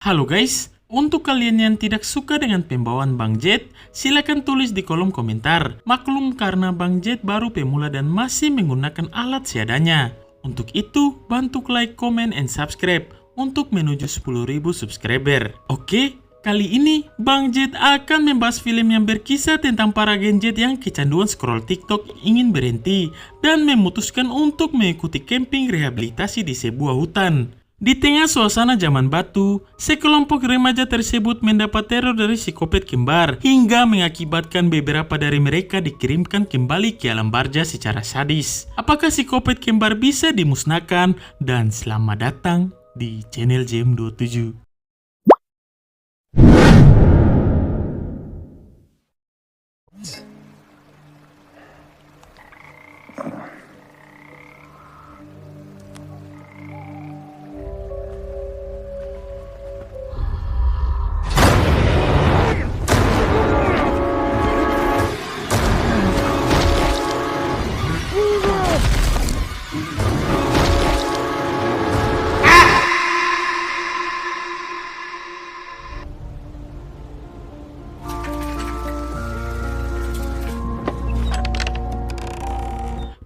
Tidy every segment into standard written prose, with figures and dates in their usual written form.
Halo guys, untuk kalian yang tidak suka dengan pembawaan Bang Jet, silakan tulis di kolom komentar. Maklum karena Bang Jet baru pemula dan masih menggunakan alat seadanya. Untuk itu, bantu like, comment, and subscribe untuk menuju 10.000 subscriber. Oke, kali ini Bang Jet akan membahas film yang berkisah tentang para Gen Z yang kecanduan scroll TikTok ingin berhenti dan memutuskan untuk mengikuti camping rehabilitasi di sebuah hutan. Di tengah suasana zaman batu, sekelompok remaja tersebut mendapat teror dari psikopat kembar hingga mengakibatkan beberapa dari mereka dikirimkan kembali ke alam barza secara sadis. Apakah psikopat kembar bisa dimusnahkan? Dan selamat datang di channel JM27.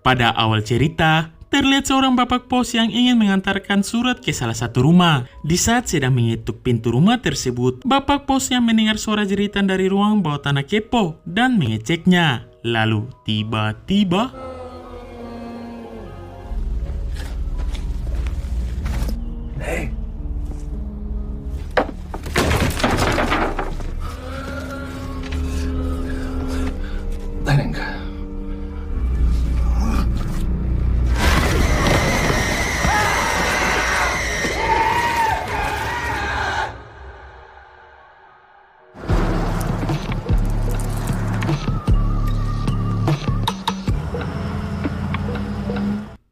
Pada awal cerita, terlihat seorang bapak pos yang ingin mengantarkan surat ke salah satu rumah. Di saat sedang mengetuk pintu rumah tersebut, bapak pos yang mendengar suara jeritan dari ruang bawah tanah kepo dan mengeceknya. Lalu tiba-tiba Lenka.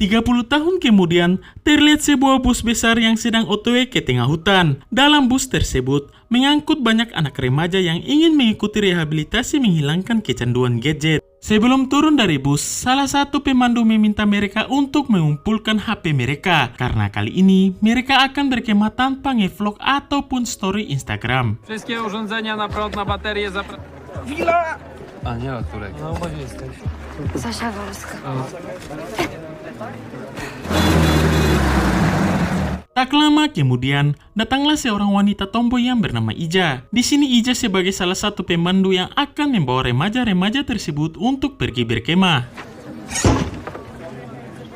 Tiga 30 tahun kemudian, terlihat sebuah bus besar yang sedang OTW ke tengah hutan. Dalam bus tersebut, mengangkut banyak anak remaja yang ingin mengikuti rehabilitasi menghilangkan kecanduan gadget. Sebelum turun dari bus, salah satu pemandu meminta mereka untuk mengumpulkan HP mereka. Karena kali ini, mereka akan berkemah tanpa nge-vlog ataupun story Instagram. Wszystkie urządzenia na prąd, na baterię Aniela Turek. Na obozie jesteś. Zosia Wolska. Tak lama kemudian, datanglah seorang wanita tomboy yang bernama Ija. Di sini Ija sebagai salah satu pemandu yang akan membawa remaja-remaja tersebut untuk pergi berkemah.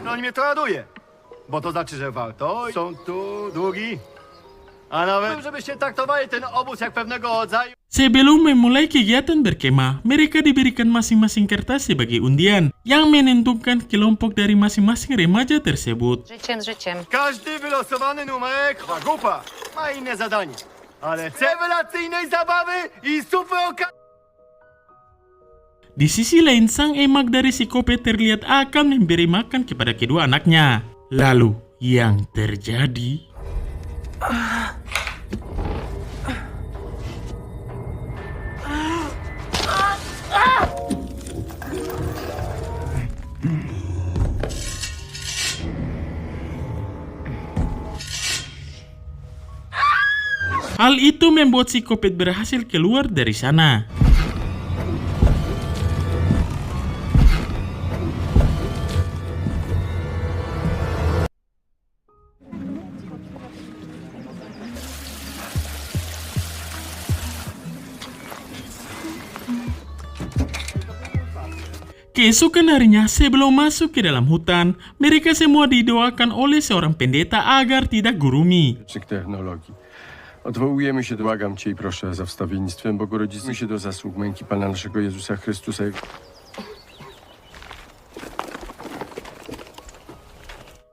No mnie to raduje, bo to znaczy, że warto. Są tu długi, a nawet żebyście traktowali ten obóz jak pewnego rodzaju. Sebelum memulai kegiatan berkemah, mereka diberikan masing-masing kertas sebagai undian yang menentukan kelompok dari masing-masing remaja tersebut. Życiem. Każdy wylosowany numerek grupa ma inne zadanie, ale rewelacyjnej zabawy i super okazji. Di sisi lain, sang emak dari psikopat terlihat akan memberi makan kepada kedua anaknya. Lalu, yang terjadi... Hal itu membuat psikopat berhasil keluar dari sana. Keesokan harinya, sebelum masuk ke dalam hutan, mereka semua didoakan oleh seorang pendeta agar tidak gurumi. Technologii. Odwołujemy się, błagam Cię i proszę za wstawiennictwem Bogorodzicy się do zasług męki Pana naszego Jezusa Chrystusa.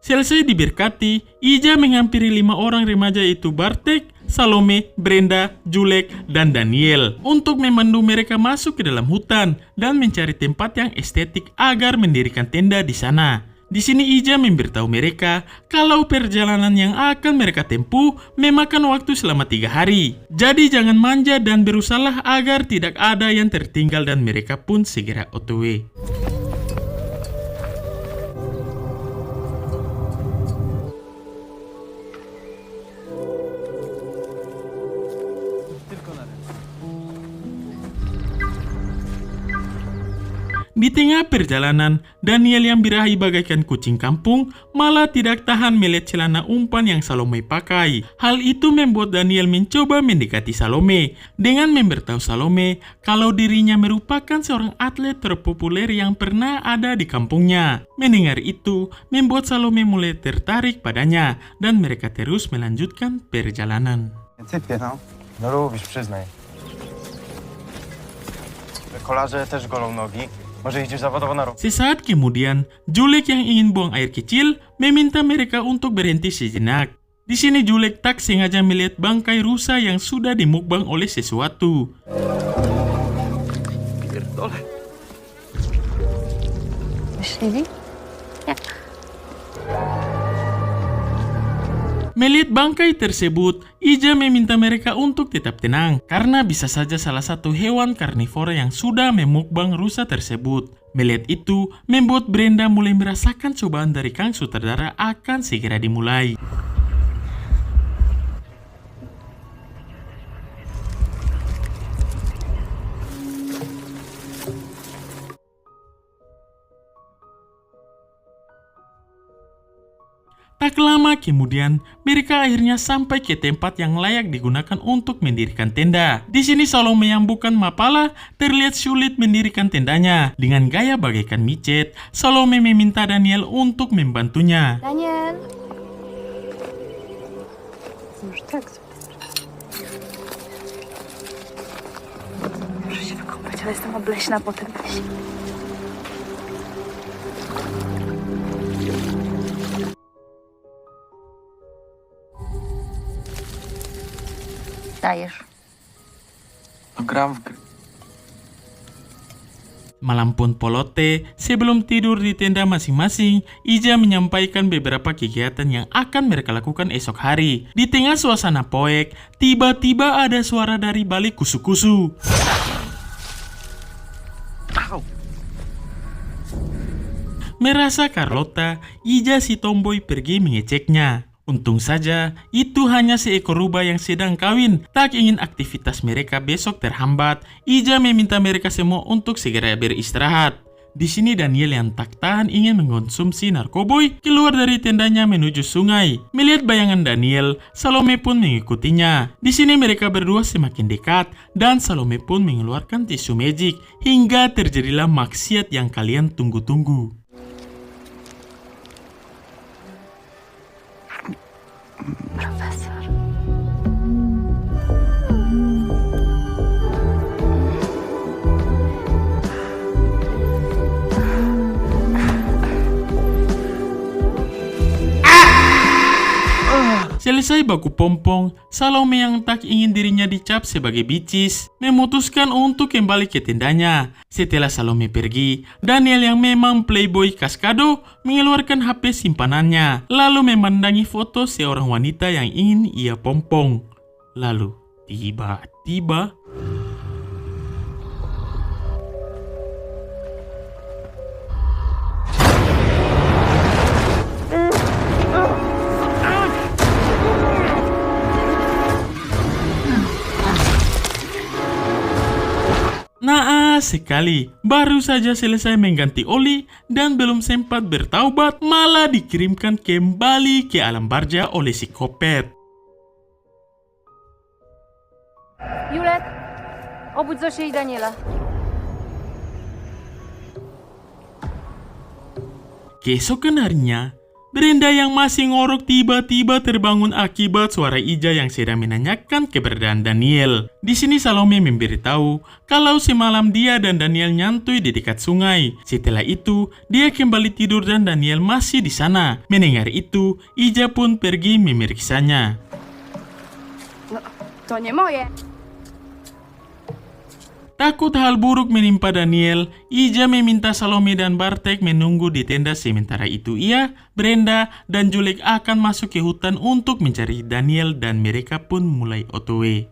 Selesai diberkati, Ija menghampiri 5 orang remaja yaitu Bartek, Salome, Brenda, Julek, dan Daniel untuk memandu mereka masuk ke dalam hutan dan mencari tempat yang estetik agar mendirikan tenda di sana. Di sini Ija memberitahu mereka kalau perjalanan yang akan mereka tempuh memakan waktu selama 3 hari. Jadi jangan manja dan berusahalah agar tidak ada yang tertinggal dan mereka pun segera OTW. Di tengah perjalanan, Daniel yang birahi bagaikan kucing kampung malah tidak tahan melihat celana umpan yang Salome pakai. Hal itu membuat Daniel mencoba mendekati Salome dengan memberitahu Salome kalau dirinya merupakan seorang atlet terpopuler yang pernah ada di kampungnya. Mendengar itu, membuat Salome mulai tertarik padanya dan mereka terus melanjutkan perjalanan. Cypie, no. No lubisz, przyznaj. Kolarze też golą nogi. Może idziesz zawodowo na rok. Sesaat kemudian, Julek yang ingin buang air kecil meminta mereka untuk berhenti sejenak. Di sini Julek tak sengaja melihat bangkai rusa yang sudah dimukbang oleh sesuatu. Myśliwi? Jak? Melihat bangkai tersebut, Ija meminta mereka untuk tetap tenang karena bisa saja salah satu hewan karnivora yang sudah memukbang rusa tersebut. Melihat itu, membuat Brenda mulai merasakan cobaan dari Kang Sutradara akan segera dimulai. Tak lama kemudian, mereka akhirnya sampai ke tempat yang layak digunakan untuk mendirikan tenda. Di sini Salome yang bukan mapala terlihat sulit mendirikan tendanya. Dengan gaya bagaikan micet, Salome meminta Daniel untuk membantunya. Daniel! Już tak. Muszę się wykąpać, ale jestem obleśna po tym lesie. Dajesz. No gram w gry. Malam pun polote, sebelum tidur di tenda masing-masing, Ija menyampaikan beberapa kegiatan yang akan mereka lakukan esok hari. Di tengah suasana poek, tiba-tiba ada suara dari balik kusu-kusu. Merasa Carlota, Ija si tomboy pergi mengeceknya. Untung saja, itu hanya seekor rubah yang sedang kawin. Tak ingin aktivitas mereka besok terhambat, Ija meminta mereka semua untuk segera beristirahat. Di sini Daniel yang tak tahan ingin mengkonsumsi narkoboy keluar dari tendanya menuju sungai. Melihat bayangan Daniel, Salome pun mengikutinya. Di sini mereka berdua semakin dekat dan Salome pun mengeluarkan tisu magic hingga terjadilah maksiat yang kalian tunggu-tunggu. Profesor. Selesai baku pompong, Salome yang tak ingin dirinya dicap sebagai bicis, memutuskan untuk kembali ke tendanya. Setelah Salome pergi, Daniel yang memang playboy kaskado mengeluarkan HP simpanannya, lalu memandangi foto seorang wanita yang ingin ia pompong. Lalu, tiba-tiba... Naas sekali, baru saja selesai mengganti oli dan belum sempat bertaubat malah dikirimkan kembali ke alam barja oleh psikopat. Julek, obudź Zosię i Daniela. Keesokan harinya, Brenda yang masih ngorok tiba-tiba terbangun akibat suara Ija yang sedang menanyakan keberadaan Daniel. Di sini Salome memberitahu kalau semalam dia dan Daniel nyantui di dekat sungai. Setelah itu, dia kembali tidur dan Daniel masih di sana. Mendengar itu, Ija pun pergi memeriksanya. No, to nie moje. Takut hal buruk menimpa Daniel, Ija meminta Salome dan Bartek menunggu di tenda. Sementara itu ia, Brenda, dan Julek akan masuk ke hutan untuk mencari Daniel dan mereka pun mulai otw.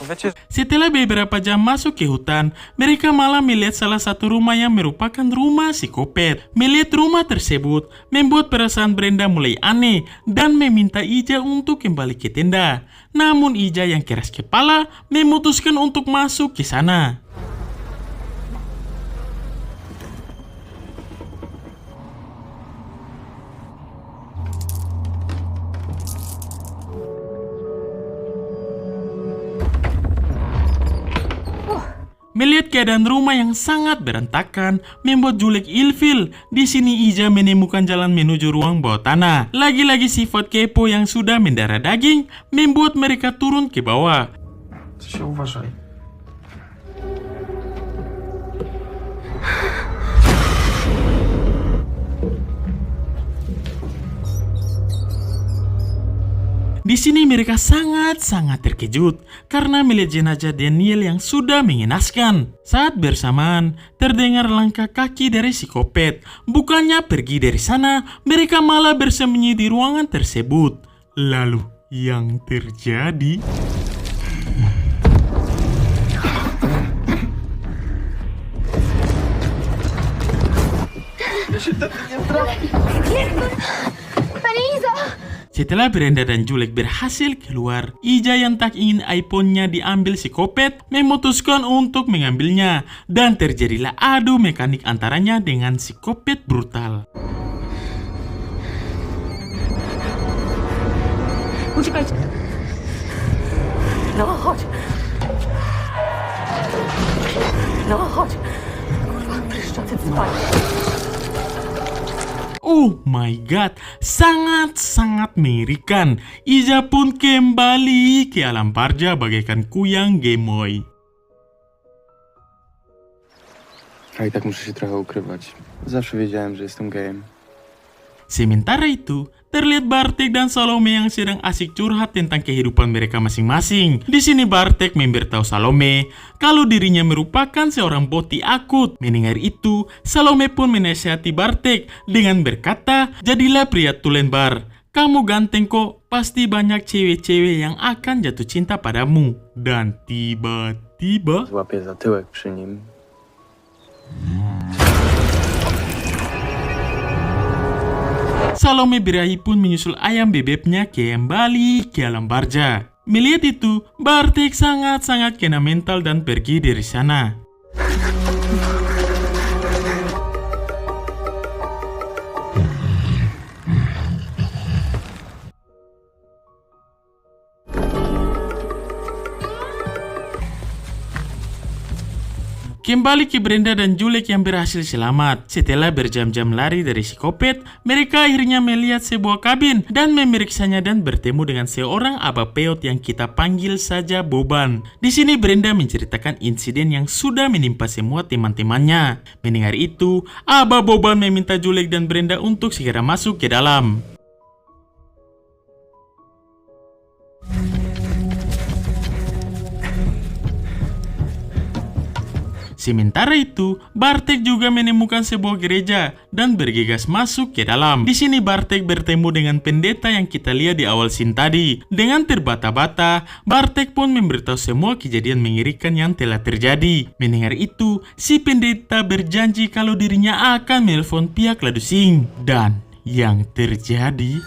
Wiecie, Setelah beberapa jam masuk ke hutan, mereka malah melihat salah satu rumah yang merupakan rumah psikopat. Melihat rumah tersebut membuat perasaan Brenda mulai aneh dan meminta Ija untuk kembali ke tenda. Namun Ija yang keras kepala memutuskan untuk masuk ke sana. Melihat keadaan rumah yang sangat berantakan, membuat Julek ilfil. Di sini Ija menemukan jalan menuju ruang bawah tanah. Lagi-lagi sifat kepo yang sudah mendarah daging membuat mereka turun ke bawah. się uważaj. Di sini mereka sangat-sangat terkejut karena melihat jenazah Daniel yang sudah mengenaskan. Saat bersamaan, terdengar langkah kaki dari psikopat. Bukannya pergi dari sana, mereka malah bersembunyi di ruangan tersebut. Lalu, yang terjadi... Setelah Brenda dan Julek berhasil keluar, Ija yang tak ingin iPhone-nya diambil psikopat memutuskan untuk mengambilnya dan terjadilah adu mekanik antaranya dengan psikopat brutal. Uciekajcie. No chodź. No chodź. Kurwa, pryszczoty dzwoni. Oh my god, sangat-sangat mengerikan. Ija pun kembali ke alam barja bagaikan kuyang gemoy. A i tak muszę się trochę ukrywać. Zawsze wiedziałem, że jestem gejem. Sementara itu, terlihat Bartek dan Salome yang sedang asik curhat tentang kehidupan mereka masing-masing. Di sini Bartek memberitahu Salome kalau dirinya merupakan seorang boti akut. Mendengar itu, Salome pun menasihati Bartek dengan berkata, "Jadilah pria tulen bar. Kamu ganteng kok, pasti banyak cewek-cewek yang akan jatuh cinta padamu." Dan tiba-tiba... Złapię za tyłek przy nim. Salome birahi pun menyusul ayam bebeknya kembali ke alam barja. Melihat itu, Bartek sangat-sangat kena mental dan pergi dari sana. Kembali ke Brenda dan Julek yang berhasil selamat. Setelah berjam-jam lari dari psikopat, mereka akhirnya melihat sebuah kabin dan memeriksanya dan bertemu dengan seorang aba peot yang kita panggil saja Boban. Di sini Brenda menceritakan insiden yang sudah menimpa semua teman-temannya. Mendengar itu, aba Boban meminta Julek dan Brenda untuk segera masuk ke dalam. Sementara itu, Bartek juga menemukan sebuah gereja dan bergegas masuk ke dalam. Di sini Bartek bertemu dengan pendeta yang kita lihat di awal scene tadi. Dengan terbata-bata, Bartek pun memberitahu semua kejadian mengerikan yang telah terjadi. Mendengar itu, si pendeta berjanji kalau dirinya akan menelpon pihak Ladusing. Dan yang terjadi...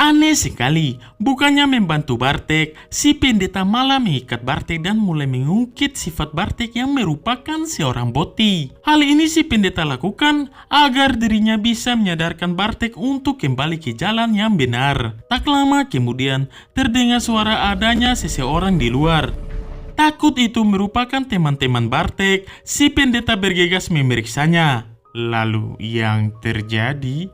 Aneh sekali, bukannya membantu Bartek, si pendeta malah mengikat Bartek dan mulai mengungkit sifat Bartek yang merupakan seorang boti. Hal ini si pendeta lakukan agar dirinya bisa menyadarkan Bartek untuk kembali ke jalan yang benar. Tak lama kemudian, terdengar suara adanya seseorang di luar. Takut itu merupakan teman-teman Bartek, si pendeta bergegas memeriksanya. Lalu yang terjadi...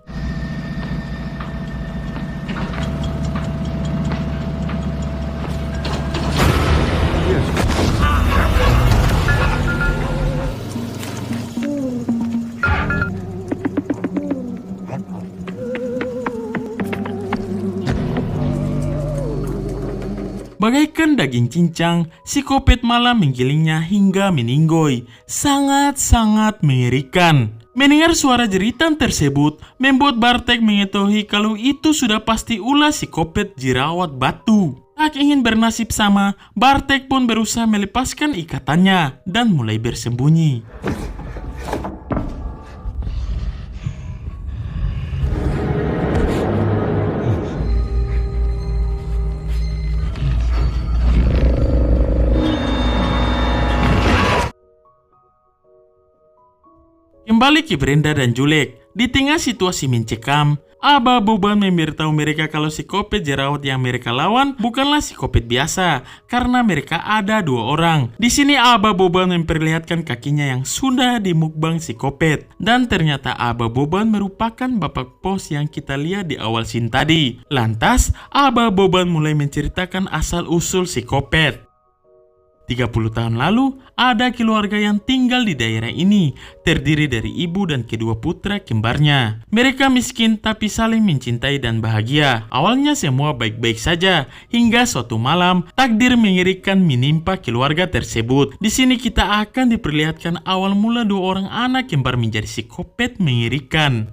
Bagaikan daging cincang, psikopat malah menggilingnya hingga meninggoy. Sangat-sangat mengerikan. Mendengar suara jeritan tersebut, membuat Bartek mengetahui kalau itu sudah pasti ulah psikopat jerawat batu. Tak ingin bernasib sama, Bartek pun berusaha melepaskan ikatannya dan mulai bersembunyi. Kembali ke Brenda dan Julek. Di tengah situasi mencekam, Aba Boban memberitahu mereka kalau psikopat jerawat yang mereka lawan bukanlah psikopat biasa, karena mereka ada 2 orang. Di sini Aba Boban memperlihatkan kakinya yang sudah dimukbang psikopat, dan ternyata Aba Boban merupakan bapak pos yang kita lihat di awal scene tadi. Lantas, Aba Boban mulai menceritakan asal-usul psikopat. 30 tahun lalu, ada keluarga yang tinggal di daerah ini, terdiri dari ibu dan kedua putra kembarnya. Mereka miskin tapi saling mencintai dan bahagia. Awalnya semua baik-baik saja, hingga suatu malam, takdir mengerikan menimpa keluarga tersebut. Di sini kita akan diperlihatkan awal mula 2 orang anak kembar menjadi psikopat mengerikan.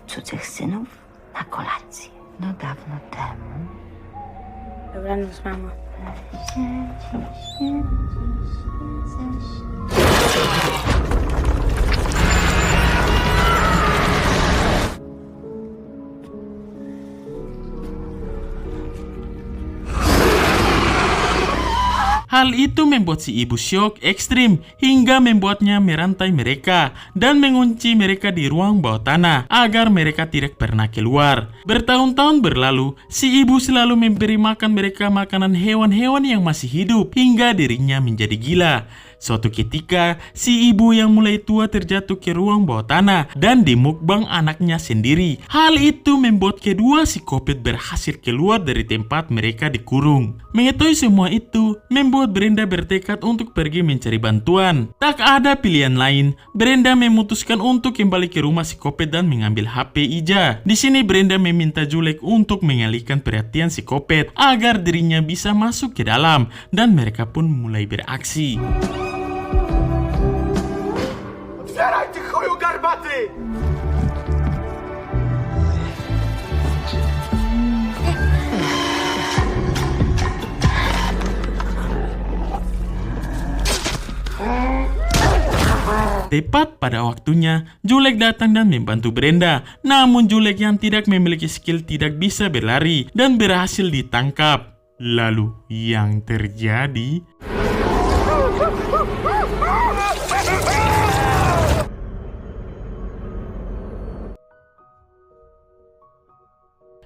Cudzych synów na kolacji. No dawno temu. Dobranoc, mamo. Hal itu membuat si ibu syok ekstrim hingga membuatnya merantai mereka dan mengunci mereka di ruang bawah tanah agar mereka tidak pernah keluar. Bertahun-tahun berlalu, si ibu selalu memberi makan mereka makanan hewan-hewan yang masih hidup hingga dirinya menjadi gila. Suatu ketika, si ibu yang mulai tua terjatuh ke ruang bawah tanah dan dimukbang anaknya sendiri. Hal itu membuat kedua psikopat berhasil keluar dari tempat mereka dikurung. Mengetahui semua itu, membuat Brenda bertekad untuk pergi mencari bantuan. Tak ada pilihan lain, Brenda memutuskan untuk kembali ke rumah psikopat dan mengambil HP Ija. Di sini Brenda meminta Julek untuk mengalihkan perhatian psikopat agar dirinya bisa masuk ke dalam, dan mereka pun mulai beraksi. Otwieraj, ty chuju garbaty! Tepat pada waktunya, Julek datang dan membantu Brenda. Namun Julek yang tidak memiliki skill tidak bisa berlari dan berhasil ditangkap. Lalu yang terjadi...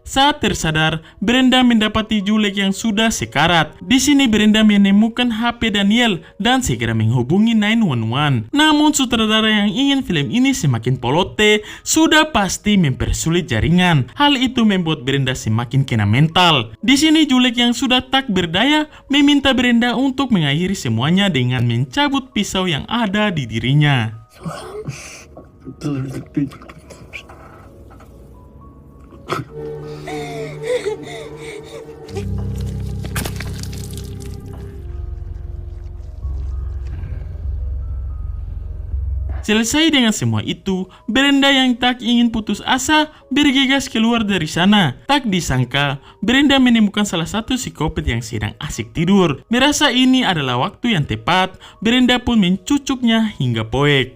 Saat tersadar, Brenda mendapati Julek yang sudah sekarat. Di sini Brenda menemukan HP Daniel dan segera menghubungi 911. Namun sutradara yang ingin film ini semakin polote sudah pasti mempersulit jaringan. Hal itu membuat Brenda semakin kena mental. Di sini Julek yang sudah tak berdaya meminta Brenda untuk mengakhiri semuanya dengan mencabut pisau yang ada di dirinya. Selesai dengan semua itu, Brenda yang tak ingin putus asa bergegas keluar dari sana. Tak disangka, Brenda menemukan salah satu psikopat yang sedang asik tidur. Merasa ini adalah waktu yang tepat, Brenda pun mencucuknya hingga poek.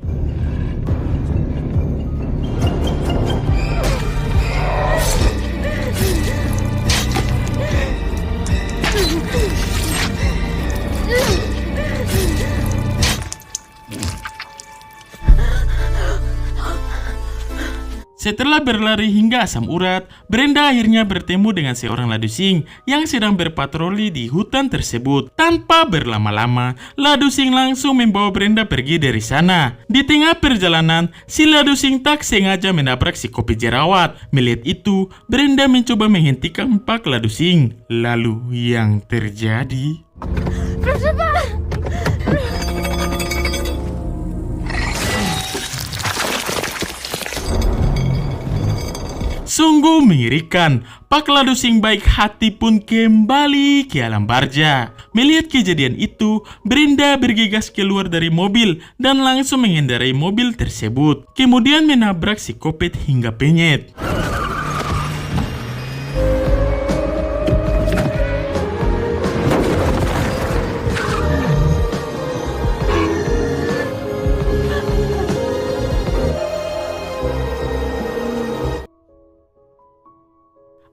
Setelah berlari hingga asam urat, Brenda akhirnya bertemu dengan seorang ladusing yang sedang berpatroli di hutan tersebut. Tanpa berlama-lama, ladusing langsung membawa Brenda pergi dari sana. Di tengah perjalanan, si ladusing tak sengaja menabrak si kopi jerawat. Melihat itu, Brenda mencoba menghentikan pak ladusing. Lalu yang terjadi... Proszę pana! Sungguh mengerikan. Pak Lado sing baik hati pun kembali ke alam barzah. Melihat kejadian itu, Brenda bergegas keluar dari mobil dan langsung mengendarai mobil tersebut. Kemudian menabrak si Kopet hingga penyet.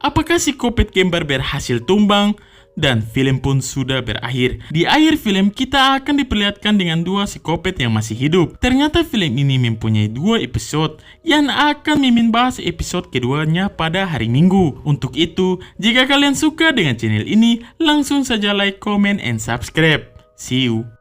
Apakah si Kopet kembar berhasil tumbang? Dan film pun sudah berakhir. Di akhir film kita akan diperlihatkan dengan dua psikopat yang masih hidup. Ternyata film ini mempunyai 2 episode yang akan Mimin bahas episode keduanya pada hari Minggu. Untuk itu, jika kalian suka dengan channel ini, langsung saja like, comment, and subscribe. See you!